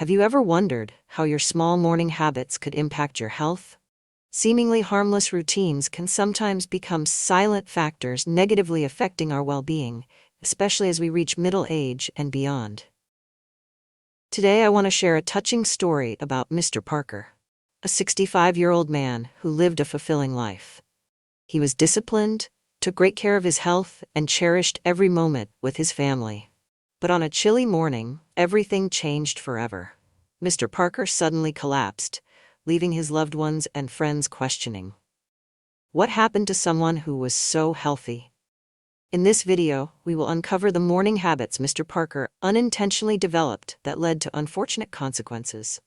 Have you ever wondered how your small morning habits could impact your health? Seemingly harmless routines can sometimes become silent factors negatively affecting our well-being, especially as we reach middle age and beyond. Today I want to share a touching story about Mr. Parker, a 65-year-old man who lived a fulfilling life. He was disciplined, took great care of his health, and cherished every moment with his family. But on a chilly morning, everything changed forever. Mr. Parker suddenly collapsed, leaving his loved ones and friends questioning. What happened to someone who was so healthy? In this video, we will uncover the morning habits Mr. Parker unintentionally developed that led to unfortunate consequences.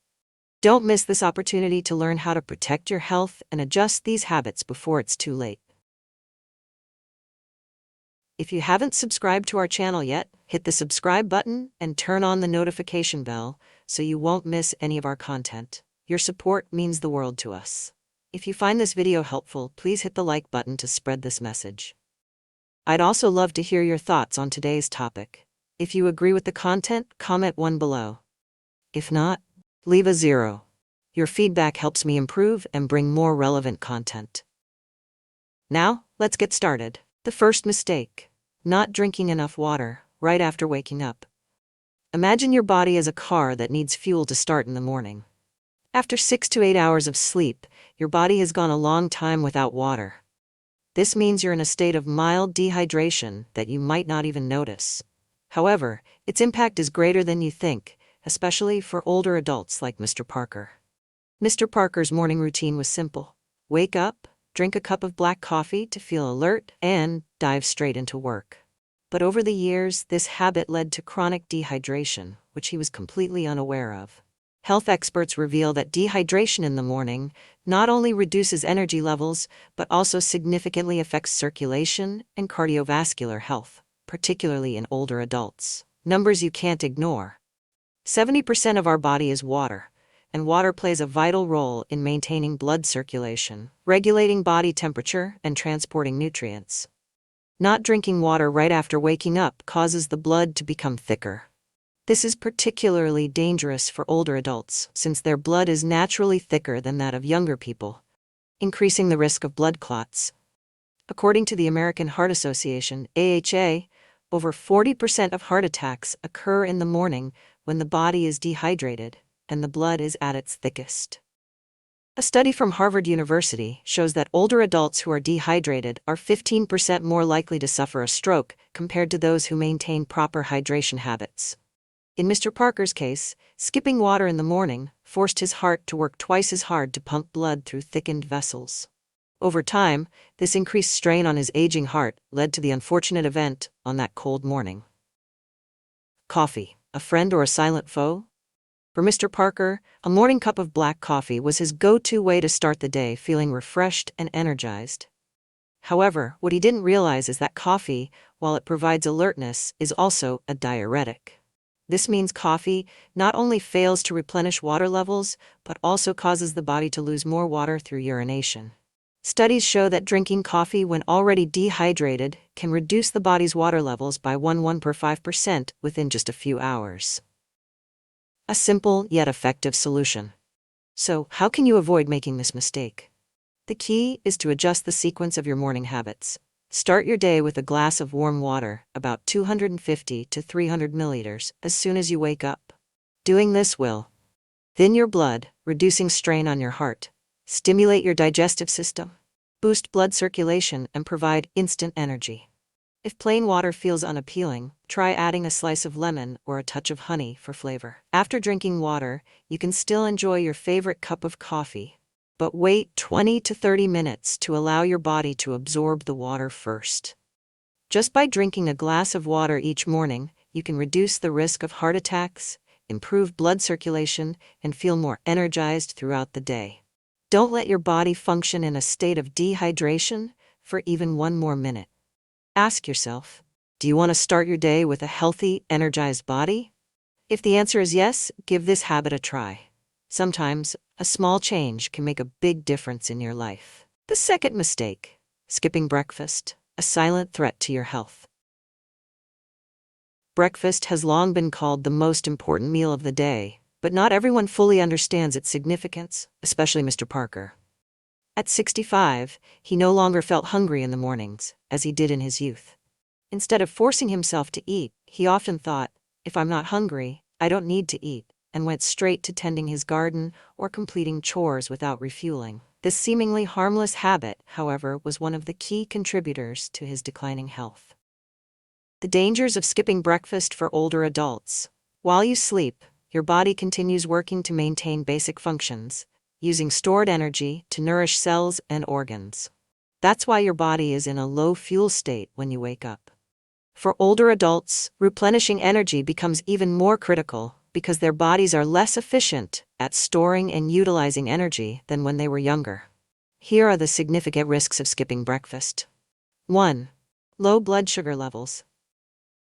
Don't miss this opportunity to learn how to protect your health and adjust these habits before it's too late. If you haven't subscribed to our channel yet, hit the subscribe button and turn on the notification bell so you won't miss any of our content. Your support means the world to us. If you find this video helpful, please hit the like button to spread this message. I'd also love to hear your thoughts on today's topic. If you agree with the content, comment 1 below. If not, leave a 0. Your feedback helps me improve and bring more relevant content. Now, let's get started. The first mistake: not drinking enough water right after waking up. Imagine your body as a car that needs fuel to start in the morning. After 6 to 8 hours of sleep, your body has gone a long time without water. This means you're in a state of mild dehydration that you might not even notice. However, its impact is greater than you think, especially for older adults like Mr. Parker. Mr. Parker's morning routine was simple: wake up, drink a cup of black coffee to feel alert, and dive straight into work. But over the years, this habit led to chronic dehydration, which he was completely unaware of. Health experts reveal that dehydration in the morning not only reduces energy levels, but also significantly affects circulation and cardiovascular health, particularly in older adults. Numbers you can't ignore. 70% of our body is water, and water plays a vital role in maintaining blood circulation, regulating body temperature, and transporting nutrients. Not drinking water right after waking up causes the blood to become thicker. This is particularly dangerous for older adults, since their blood is naturally thicker than that of younger people, increasing the risk of blood clots. According to the American Heart Association, AHA, over 40% of heart attacks occur in the morning when the body is dehydrated and the blood is at its thickest. A study from Harvard University shows that older adults who are dehydrated are 15% more likely to suffer a stroke compared to those who maintain proper hydration habits. In Mr. Parker's case, skipping water in the morning forced his heart to work twice as hard to pump blood through thickened vessels. Over time, this increased strain on his aging heart led to the unfortunate event on that cold morning. Coffee, a friend or a silent foe? For Mr. Parker, a morning cup of black coffee was his go-to way to start the day feeling refreshed and energized. However, what he didn't realize is that coffee, while it provides alertness, is also a diuretic. This means coffee not only fails to replenish water levels, but also causes the body to lose more water through urination. Studies show that drinking coffee when already dehydrated can reduce the body's water levels by 1/5% within just a few hours. A simple yet effective solution. So, how can you avoid making this mistake? The key is to adjust the sequence of your morning habits. Start your day with a glass of warm water, about 250 to 300 milliliters, as soon as you wake up. Doing this will thin your blood, reducing strain on your heart, stimulate your digestive system, boost blood circulation, and provide instant energy. If plain water feels unappealing, try adding a slice of lemon or a touch of honey for flavor. After drinking water, you can still enjoy your favorite cup of coffee, but wait 20 to 30 minutes to allow your body to absorb the water first. Just by drinking a glass of water each morning, you can reduce the risk of heart attacks, improve blood circulation, and feel more energized throughout the day. Don't let your body function in a state of dehydration for even 1 more minute. Ask yourself, do you want to start your day with a healthy, energized body? If the answer is yes, give this habit a try. Sometimes, a small change can make a big difference in your life. The second mistake: skipping breakfast, a silent threat to your health. Breakfast has long been called the most important meal of the day, but not everyone fully understands its significance, especially Mr. Parker. At 65, he no longer felt hungry in the mornings, as he did in his youth. Instead of forcing himself to eat, he often thought, "If I'm not hungry, I don't need to eat," and went straight to tending his garden or completing chores without refueling. This seemingly harmless habit, however, was one of the key contributors to his declining health. The dangers of skipping breakfast for older adults. While you sleep, your body continues working to maintain basic functions, using stored energy to nourish cells and organs. That's why your body is in a low fuel state when you wake up. For older adults, replenishing energy becomes even more critical because their bodies are less efficient at storing and utilizing energy than when they were younger. Here are the significant risks of skipping breakfast. 1. Low blood sugar levels.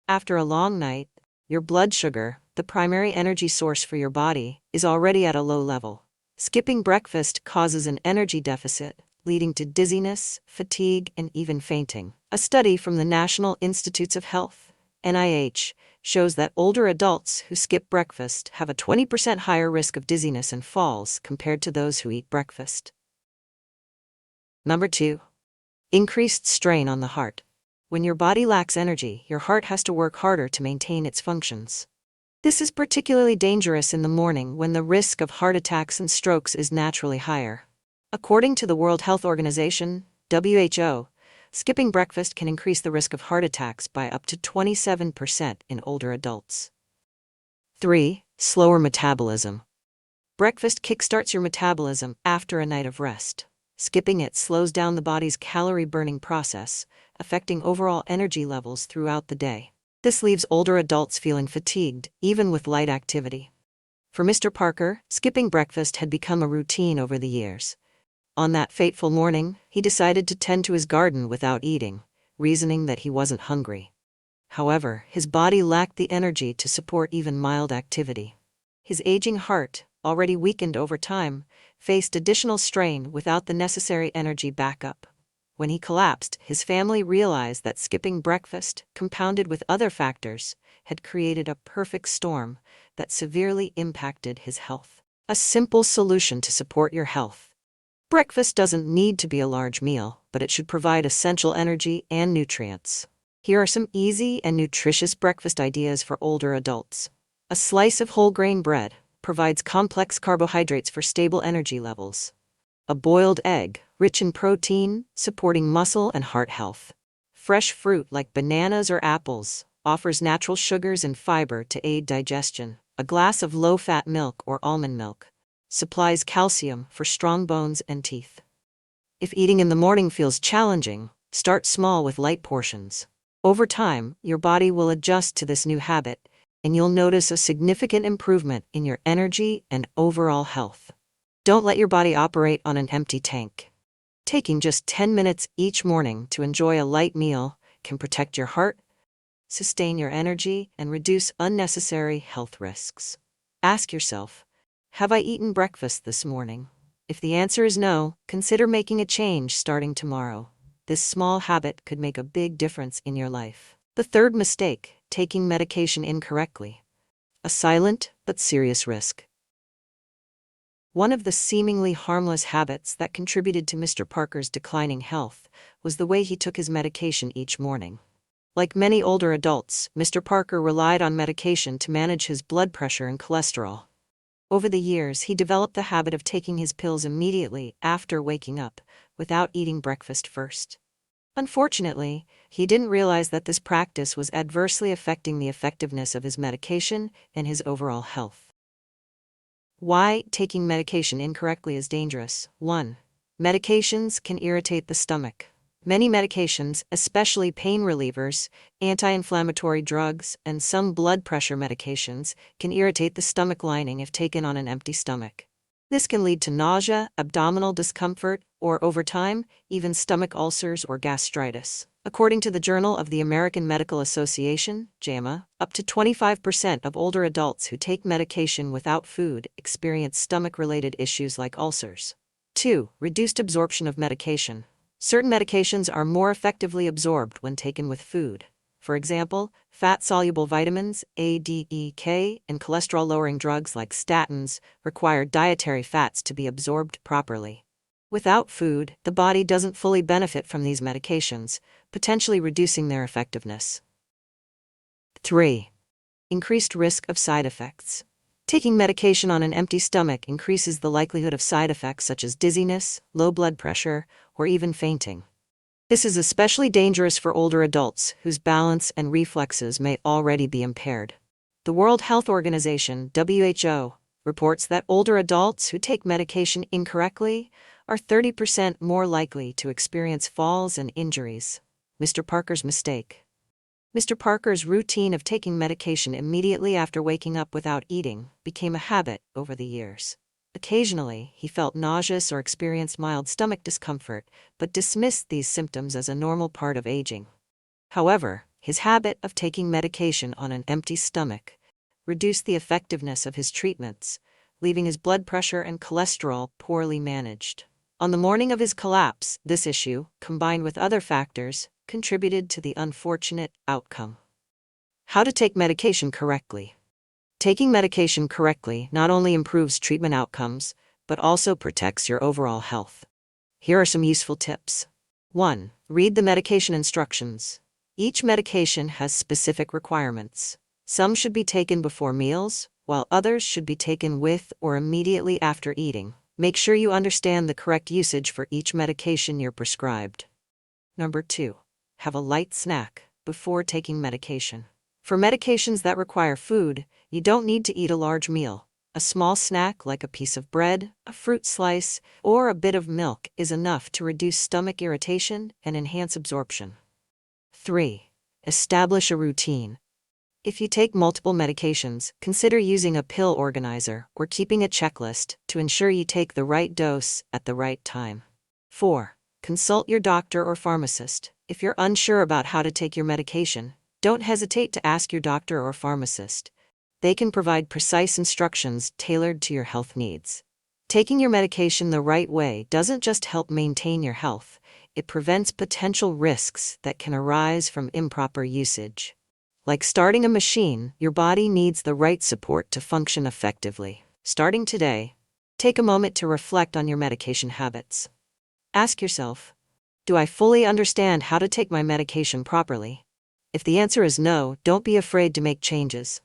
After a long night, your blood sugar, the primary energy source for your body, is already at a low level. Skipping breakfast causes an energy deficit, leading to dizziness, fatigue, and even fainting. A study from the National Institutes of Health, NIH, shows that older adults who skip breakfast have a 20% higher risk of dizziness and falls compared to those who eat breakfast. Number 2. Increased strain on the heart. When your body lacks energy, your heart has to work harder to maintain its functions. This is particularly dangerous in the morning when the risk of heart attacks and strokes is naturally higher. According to the World Health Organization, WHO, skipping breakfast can increase the risk of heart attacks by up to 27% in older adults. 3. Slower metabolism. Breakfast kickstarts your metabolism after a night of rest. Skipping it slows down the body's calorie-burning process, affecting overall energy levels throughout the day. This leaves older adults feeling fatigued, even with light activity. For Mr. Parker, skipping breakfast had become a routine over the years. On that fateful morning, he decided to tend to his garden without eating, reasoning that he wasn't hungry. However, his body lacked the energy to support even mild activity. His aging heart, already weakened over time, faced additional strain without the necessary energy backup. When he collapsed, his family realized that skipping breakfast, compounded with other factors, had created a perfect storm that severely impacted his health. A simple solution to support your health. Breakfast doesn't need to be a large meal, but it should provide essential energy and nutrients. Here are some easy and nutritious breakfast ideas for older adults. A slice of whole grain bread provides complex carbohydrates for stable energy levels. A boiled egg, rich in protein, supporting muscle and heart health. Fresh fruit like bananas or apples offers natural sugars and fiber to aid digestion. A glass of low-fat milk or almond milk supplies calcium for strong bones and teeth. If eating in the morning feels challenging, start small with light portions. Over time, your body will adjust to this new habit, and you'll notice a significant improvement in your energy and overall health. Don't let your body operate on an empty tank. Taking just 10 minutes each morning to enjoy a light meal can protect your heart, sustain your energy, and reduce unnecessary health risks. Ask yourself, have I eaten breakfast this morning? If the answer is no, consider making a change starting tomorrow. This small habit could make a big difference in your life. The third mistake, taking medication incorrectly. A silent but serious risk. One of the seemingly harmless habits that contributed to Mr. Parker's declining health was the way he took his medication each morning. Like many older adults, Mr. Parker relied on medication to manage his blood pressure and cholesterol. Over the years, he developed the habit of taking his pills immediately after waking up, without eating breakfast first. Unfortunately, he didn't realize that this practice was adversely affecting the effectiveness of his medication and his overall health. Why taking medication incorrectly is dangerous. 1. Medications can irritate the stomach. Many medications, especially pain relievers, anti-inflammatory drugs, and some blood pressure medications, can irritate the stomach lining if taken on an empty stomach. This can lead to nausea, abdominal discomfort, or over time, even stomach ulcers or gastritis. According to the Journal of the American Medical Association, JAMA, up to 25% of older adults who take medication without food experience stomach-related issues like ulcers. 2. Reduced absorption of medication. Certain medications are more effectively absorbed when taken with food. For example, Fat-soluble vitamins, A, D, E, K, and cholesterol-lowering drugs like statins require dietary fats to be absorbed properly. Without food, the body doesn't fully benefit from these medications, potentially reducing their effectiveness. 3. Increased risk of side effects. Taking medication on an empty stomach increases the likelihood of side effects such as dizziness, low blood pressure, or even fainting. This is especially dangerous for older adults whose balance and reflexes may already be impaired. The World Health Organization, WHO, reports that older adults who take medication incorrectly are 30% more likely to experience falls and injuries. Mr. Parker's mistake. Mr. Parker's routine of taking medication immediately after waking up without eating became a habit over the years. Occasionally, he felt nauseous or experienced mild stomach discomfort, but dismissed these symptoms as a normal part of aging. However, his habit of taking medication on an empty stomach reduced the effectiveness of his treatments, leaving his blood pressure and cholesterol poorly managed. On the morning of his collapse, this issue, combined with other factors, contributed to the unfortunate outcome. How to take medication correctly. Taking medication correctly not only improves treatment outcomes, but also protects your overall health. Here are some useful tips. 1. Read the medication instructions. Each medication has specific requirements. Some should be taken before meals, while others should be taken with or immediately after eating. Make sure you understand the correct usage for each medication you're prescribed. 2. Have a light snack before taking medication. For medications that require food, you don't need to eat a large meal. A small snack like a piece of bread, a fruit slice, or a bit of milk is enough to reduce stomach irritation and enhance absorption. 3. Establish a routine. If you take multiple medications, consider using a pill organizer or keeping a checklist to ensure you take the right dose at the right time. 4. Consult your doctor or pharmacist. If you're unsure about how to take your medication, don't hesitate to ask your doctor or pharmacist. They can provide precise instructions tailored to your health needs. Taking your medication the right way doesn't just help maintain your health, it prevents potential risks that can arise from improper usage. Like starting a machine, your body needs the right support to function effectively. Starting today, take a moment to reflect on your medication habits. Ask yourself, do I fully understand how to take my medication properly? If the answer is no, don't be afraid to make changes.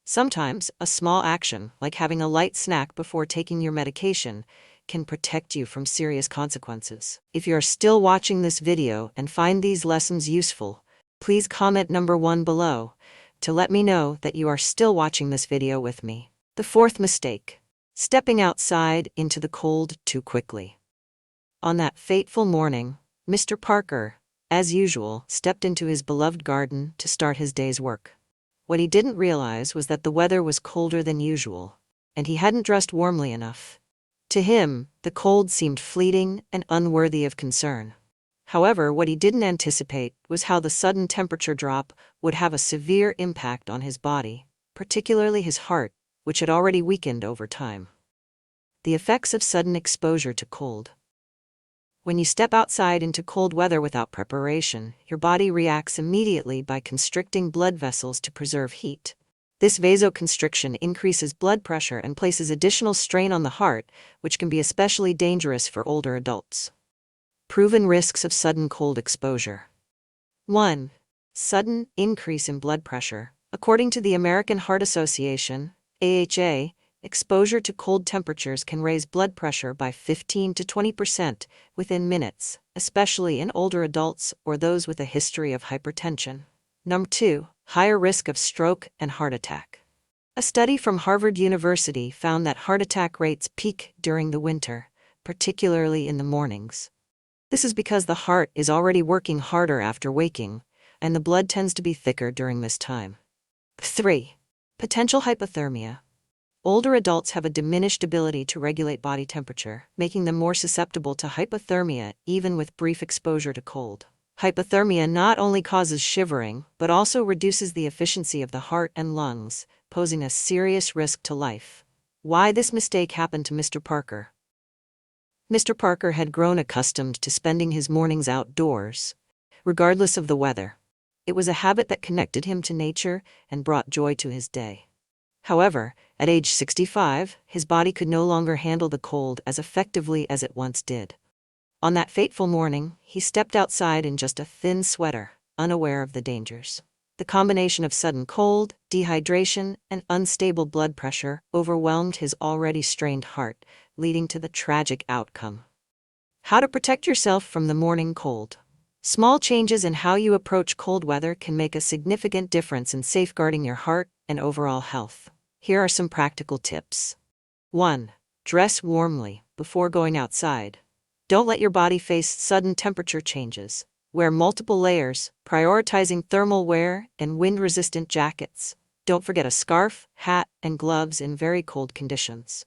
Sometimes, a small action, like having a light snack before taking your medication, can protect you from serious consequences. If you are still watching this video and find these lessons useful, please comment number 1 below to let me know that you are still watching this video with me. The 4th mistake. Stepping outside into the cold too quickly. On that fateful morning, Mr. Parker, as usual, stepped into his beloved garden to start his day's work. What he didn't realize was that the weather was colder than usual, and he hadn't dressed warmly enough. To him, the cold seemed fleeting and unworthy of concern. However, what he didn't anticipate was how the sudden temperature drop would have a severe impact on his body, particularly his heart, which had already weakened over time. The effects of sudden exposure to cold. When you step outside into cold weather without preparation, your body reacts immediately by constricting blood vessels to preserve heat. This vasoconstriction increases blood pressure and places additional strain on the heart, which can be especially dangerous for older adults. Proven risks of sudden cold exposure. 1. Sudden increase in blood pressure. According to the American Heart Association, AHA, exposure to cold temperatures can raise blood pressure by 15 to 20% within minutes, especially in older adults or those with a history of hypertension. 2. Higher risk of stroke and heart attack. A study from Harvard University found that heart attack rates peak during the winter, particularly in the mornings. This is because the heart is already working harder after waking, and the blood tends to be thicker during this time. 3. Potential hypothermia. Older adults have a diminished ability to regulate body temperature, making them more susceptible to hypothermia even with brief exposure to cold. Hypothermia not only causes shivering, but also reduces the efficiency of the heart and lungs, posing a serious risk to life. Why this mistake happened to Mr. Parker? Mr. Parker had grown accustomed to spending his mornings outdoors, regardless of the weather. It was a habit that connected him to nature and brought joy to his day. However, at age 65, his body could no longer handle the cold as effectively as it once did. On that fateful morning, he stepped outside in just a thin sweater, unaware of the dangers. The combination of sudden cold, dehydration, and unstable blood pressure overwhelmed his already strained heart, leading to the tragic outcome. How to protect yourself from the morning cold. Small changes in how you approach cold weather can make a significant difference in safeguarding your heart and overall health. Here are some practical tips. 1. Dress warmly before going outside. Don't let your body face sudden temperature changes. Wear multiple layers, prioritizing thermal wear and wind-resistant jackets. Don't forget a scarf, hat, and gloves in very cold conditions.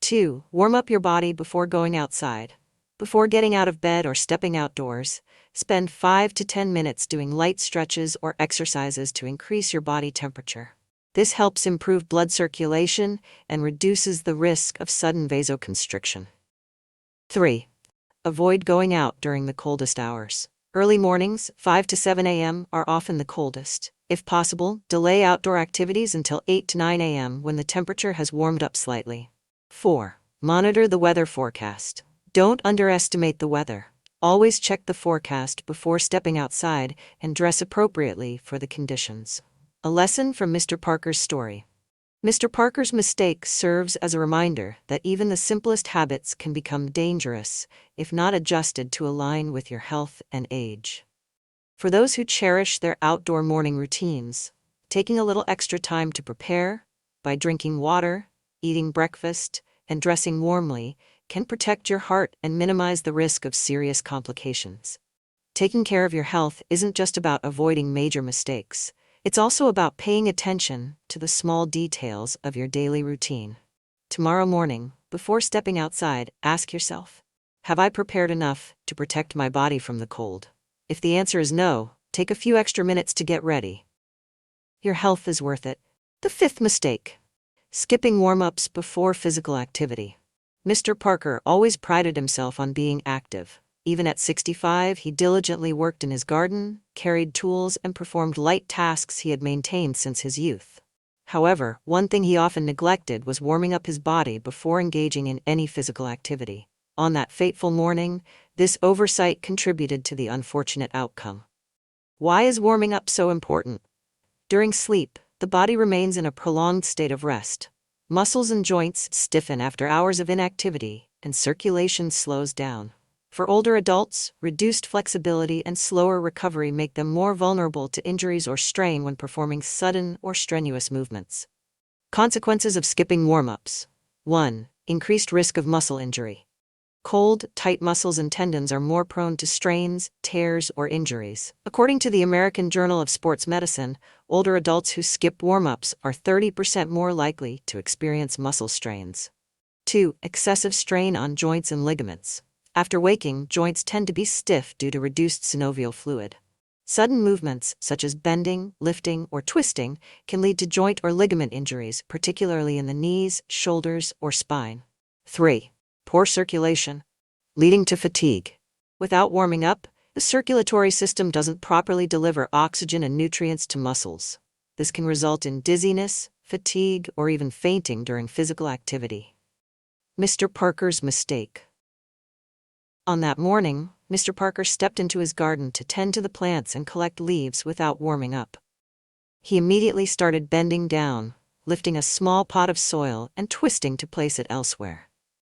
2. Warm up your body before going outside. Before getting out of bed or stepping outdoors, spend 5 to 10 minutes doing light stretches or exercises to increase your body temperature. This helps improve blood circulation and reduces the risk of sudden vasoconstriction. 3. Avoid going out during the coldest hours. Early mornings, 5 to 7 a.m., are often the coldest. If possible, delay outdoor activities until 8 to 9 a.m. when the temperature has warmed up slightly. 4. Monitor the weather forecast. Don't underestimate the weather. Always check the forecast before stepping outside and dress appropriately for the conditions. A lesson from Mr. Parker's story. Mr. Parker's mistake serves as a reminder that even the simplest habits can become dangerous if not adjusted to align with your health and age. For those who cherish their outdoor morning routines, taking a little extra time to prepare, by drinking water, eating breakfast, and dressing warmly, can protect your heart and minimize the risk of serious complications. Taking care of your health isn't just about avoiding major mistakes. It's also about paying attention to the small details of your daily routine. Tomorrow morning, before stepping outside, ask yourself, have I prepared enough to protect my body from the cold? If the answer is no, take a few extra minutes to get ready. Your health is worth it. The 5th mistake. Skipping warm-ups before physical activity. Mr. Parker always prided himself on being active. Even at 65, he diligently worked in his garden, carried tools, and performed light tasks he had maintained since his youth. However, one thing he often neglected was warming up his body before engaging in any physical activity. On that fateful morning, this oversight contributed to the unfortunate outcome. Why is warming up so important? During sleep, the body remains in a prolonged state of rest. Muscles and joints stiffen after hours of inactivity, and circulation slows down. For older adults, reduced flexibility and slower recovery make them more vulnerable to injuries or strain when performing sudden or strenuous movements. Consequences of skipping warm-ups. 1. Increased risk of muscle injury. Cold, tight muscles and tendons are more prone to strains, tears, or injuries. According to the American Journal of Sports Medicine, older adults who skip warm-ups are 30% more likely to experience muscle strains. 2. Excessive strain on joints and ligaments. After waking, joints tend to be stiff due to reduced synovial fluid. Sudden movements, such as bending, lifting, or twisting, can lead to joint or ligament injuries, particularly in the knees, shoulders, or spine. 3. Poor circulation, leading to fatigue. Without warming up, the circulatory system doesn't properly deliver oxygen and nutrients to muscles. This can result in dizziness, fatigue, or even fainting during physical activity. Mr. Parker's mistake. On that morning, Mr. Parker stepped into his garden to tend to the plants and collect leaves without warming up. He immediately started bending down, lifting a small pot of soil and twisting to place it elsewhere.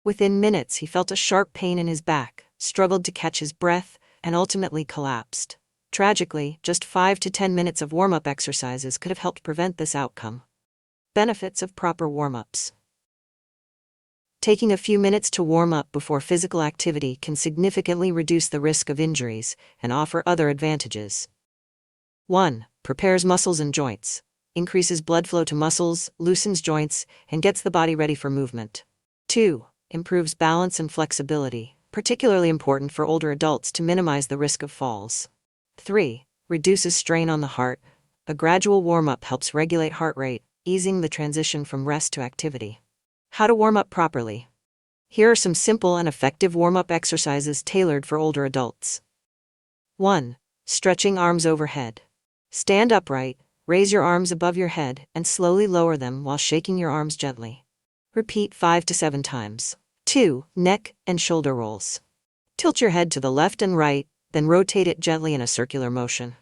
Within minutes, he felt a sharp pain in his back, struggled to catch his breath, and ultimately collapsed. Tragically, just 5 to 10 minutes of warm-up exercises could have helped prevent this outcome. Benefits of proper warm-ups. Taking a few minutes to warm up before physical activity can significantly reduce the risk of injuries and offer other advantages. 1. Prepares muscles and joints. Increases blood flow to muscles, loosens joints, and gets the body ready for movement. 2. Improves balance and flexibility, particularly important for older adults to minimize the risk of falls. 3. Reduces strain on the heart. A gradual warm-up helps regulate heart rate, easing the transition from rest to activity. How to warm up properly. Here are some simple and effective warm-up exercises tailored for older adults. 1. Stretching arms overhead. Stand upright, raise your arms above your head, and slowly lower them while shaking your arms gently. Repeat 5 to 7 times. 2. Neck and shoulder rolls. Tilt your head to the left and right, then rotate it gently in a circular motion.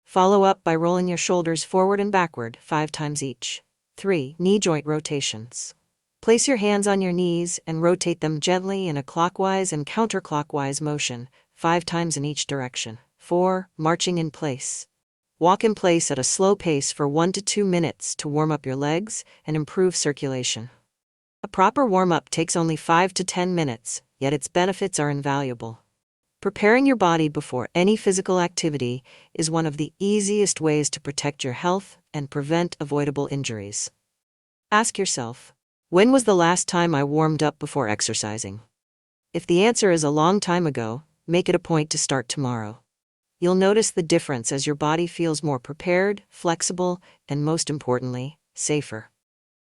Follow up by rolling your shoulders forward and backward 5 times each. 3. Knee joint rotations. Place your hands on your knees and rotate them gently in a clockwise and counterclockwise motion 5 times in each direction. 4. Marching in place. Walk in place at a slow pace for 1 to 2 minutes to warm up your legs and improve circulation. A proper warm-up takes only 5 to 10 minutes, yet its benefits are invaluable. Preparing your body before any physical activity is one of the easiest ways to protect your health and prevent avoidable injuries. Ask yourself, when was the last time I warmed up before exercising? If the answer is a long time ago, make it a point to start tomorrow. You'll notice the difference as your body feels more prepared, flexible, and most importantly, safer.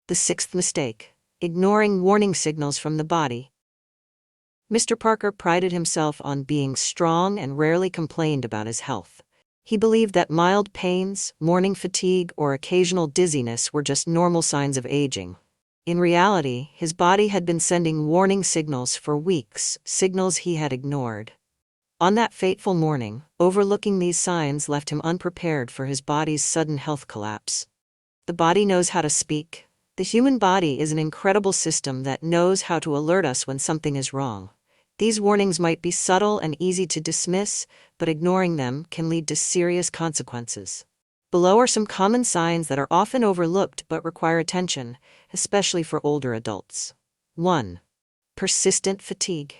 The 6th mistake: ignoring warning signals from the body. Mr. Parker prided himself on being strong and rarely complained about his health. He believed that mild pains, morning fatigue, or occasional dizziness were just normal signs of aging. In reality, his body had been sending warning signals for weeks, signals he had ignored. On that fateful morning, overlooking these signs left him unprepared for his body's sudden health collapse. The body knows how to speak. The human body is an incredible system that knows how to alert us when something is wrong. These warnings might be subtle and easy to dismiss, but ignoring them can lead to serious consequences. Below are some common signs that are often overlooked but require attention, especially for older adults. 1. Persistent fatigue.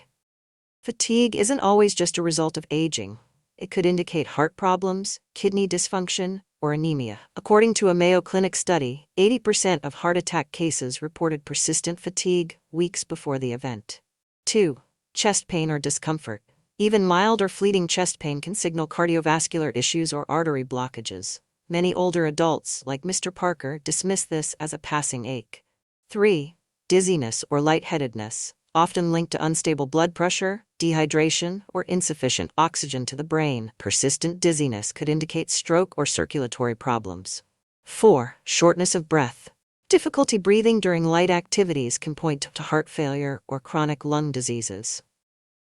Fatigue isn't always just a result of aging. It could indicate heart problems, kidney dysfunction, or anemia. According to a Mayo Clinic study, 80% of heart attack cases reported persistent fatigue weeks before the event. 2. Chest pain or discomfort. Even mild or fleeting chest pain can signal cardiovascular issues or artery blockages. Many older adults, like Mr. Parker, dismiss this as a passing ache. 3. Dizziness or lightheadedness, often linked to unstable blood pressure, dehydration, or insufficient oxygen to the brain. Persistent dizziness could indicate stroke or circulatory problems. 4. Shortness of breath. Difficulty breathing during light activities can point to heart failure or chronic lung diseases.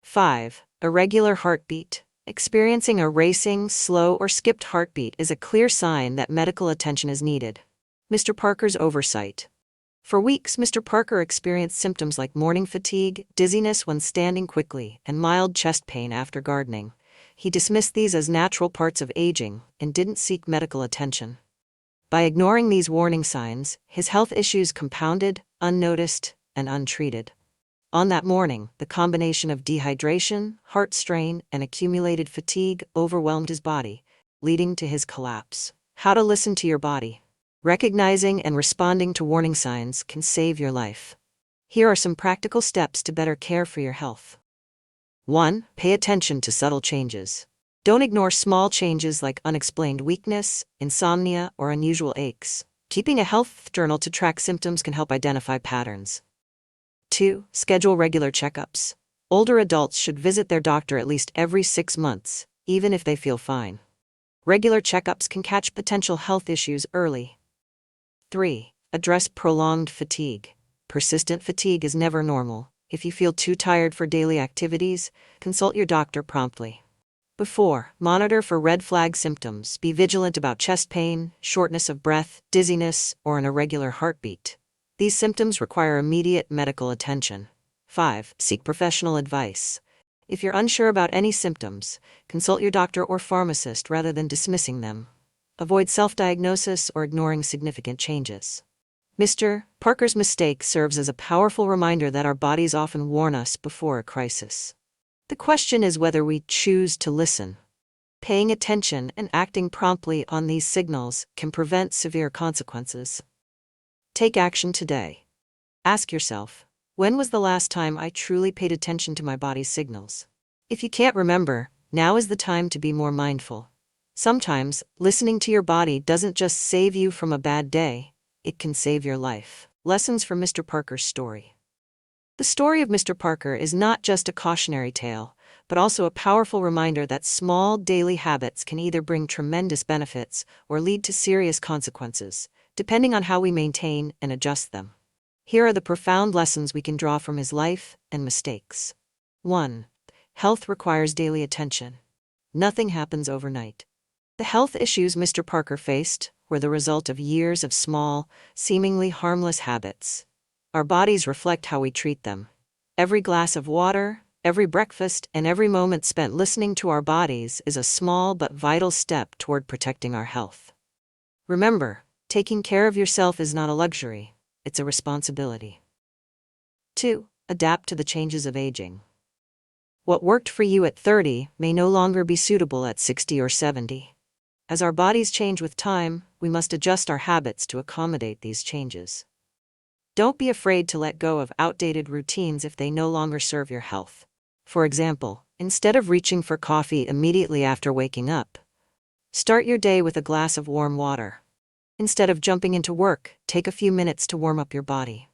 5. Irregular heartbeat. Experiencing a racing, slow, or skipped heartbeat is a clear sign that medical attention is needed. Mr. Parker's oversight. For weeks, Mr. Parker experienced symptoms like morning fatigue, dizziness when standing quickly, and mild chest pain after gardening. He dismissed these as natural parts of aging and didn't seek medical attention. By ignoring these warning signs, his health issues compounded, unnoticed, and untreated. On that morning, the combination of dehydration, heart strain, and accumulated fatigue overwhelmed his body, leading to his collapse. How to listen to your body. Recognizing and responding to warning signs can save your life. Here are some practical steps to better care for your health. 1. Pay attention to subtle changes. Don't ignore small changes like unexplained weakness, insomnia, or unusual aches. Keeping a health journal to track symptoms can help identify patterns. 2. Schedule regular checkups. Older adults should visit their doctor at least every 6 months, even if they feel fine. Regular checkups can catch potential health issues early. 3. Address prolonged fatigue. Persistent fatigue is never normal. If you feel too tired for daily activities, consult your doctor promptly. 4. Monitor for red flag symptoms. Be vigilant about chest pain, shortness of breath, dizziness, or an irregular heartbeat. These symptoms require immediate medical attention. 5. Seek professional advice. If you're unsure about any symptoms, consult your doctor or pharmacist rather than dismissing them. Avoid self-diagnosis or ignoring significant changes. Mr. Parker's mistake serves as a powerful reminder that our bodies often warn us before a crisis. The question is whether we choose to listen. Paying attention and acting promptly on these signals can prevent severe consequences. Take action today. Ask yourself, when was the last time I truly paid attention to my body's signals? If you can't remember, now is the time to be more mindful. Sometimes, listening to your body doesn't just save you from a bad day, it can save your life. Lessons from Mr. Parker's story. The story of Mr. Parker is not just a cautionary tale, but also a powerful reminder that small daily habits can either bring tremendous benefits or lead to serious consequences, depending on how we maintain and adjust them. Here are the profound lessons we can draw from his life and mistakes. 1. Health requires daily attention. Nothing happens overnight. The health issues Mr. Parker faced were the result of years of small, seemingly harmless habits. Our bodies reflect how we treat them. Every glass of water, every breakfast, and every moment spent listening to our bodies is a small but vital step toward protecting our health. Remember, taking care of yourself is not a luxury, it's a responsibility. 2. Adapt to the changes of aging. What worked for you at 30 may no longer be suitable at 60 or 70. As our bodies change with time, we must adjust our habits to accommodate these changes. Don't be afraid to let go of outdated routines if they no longer serve your health. For example, instead of reaching for coffee immediately after waking up, start your day with a glass of warm water. Instead of jumping into work, take a few minutes to warm up your body.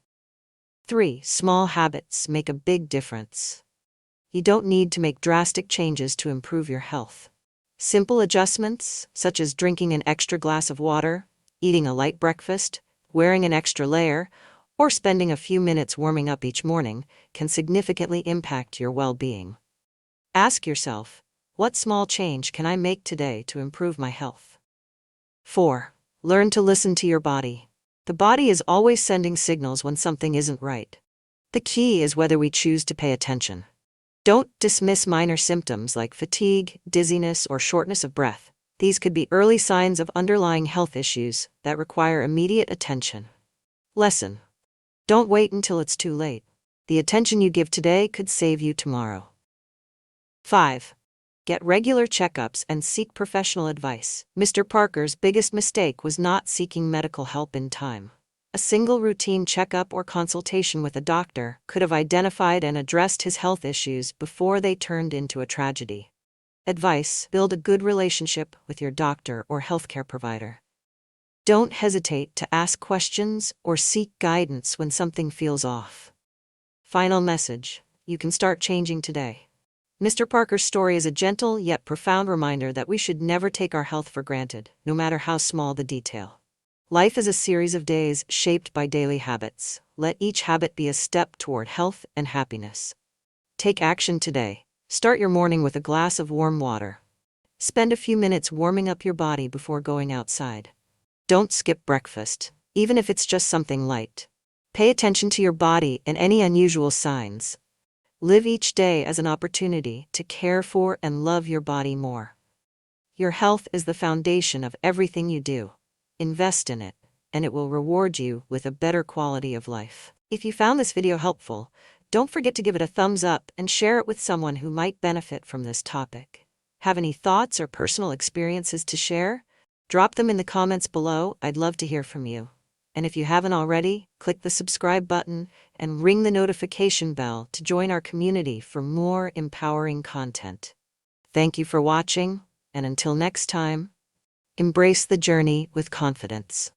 3. Small habits make a big difference. You don't need to make drastic changes to improve your health. Simple adjustments, such as drinking an extra glass of water, eating a light breakfast, wearing an extra layer, or spending a few minutes warming up each morning, can significantly impact your well-being. Ask yourself, what small change can I make today to improve my health? 4. Learn to listen to your body. The body is always sending signals when something isn't right. The key is whether we choose to pay attention. Don't dismiss minor symptoms like fatigue, dizziness, or shortness of breath. These could be early signs of underlying health issues that require immediate attention. Lesson: don't wait until it's too late. The attention you give today could save you tomorrow. 5. Get regular checkups and seek professional advice. Mr. Parker's biggest mistake was not seeking medical help in time. A single routine checkup or consultation with a doctor could have identified and addressed his health issues before they turned into a tragedy. Advice: build a good relationship with your doctor or healthcare provider. Don't hesitate to ask questions or seek guidance when something feels off. Final message: you can start changing today. Mr. Parker's story is a gentle yet profound reminder that we should never take our health for granted, no matter how small the detail. Life is a series of days shaped by daily habits. Let each habit be a step toward health and happiness. Take action today. Start your morning with a glass of warm water. Spend a few minutes warming up your body before going outside. Don't skip breakfast, even if it's just something light. Pay attention to your body and any unusual signs. Live each day as an opportunity to care for and love your body more. Your health is the foundation of everything you do. Invest in it, and it will reward you with a better quality of life. If you found this video helpful, don't forget to give it a thumbs up and share it with someone who might benefit from this topic. Have any thoughts or personal experiences to share? Drop them in the comments below. I'd love to hear from you. And if you haven't already, click the subscribe button and ring the notification bell to join our community for more empowering content. Thank you for watching, and until next time, embrace the journey with confidence.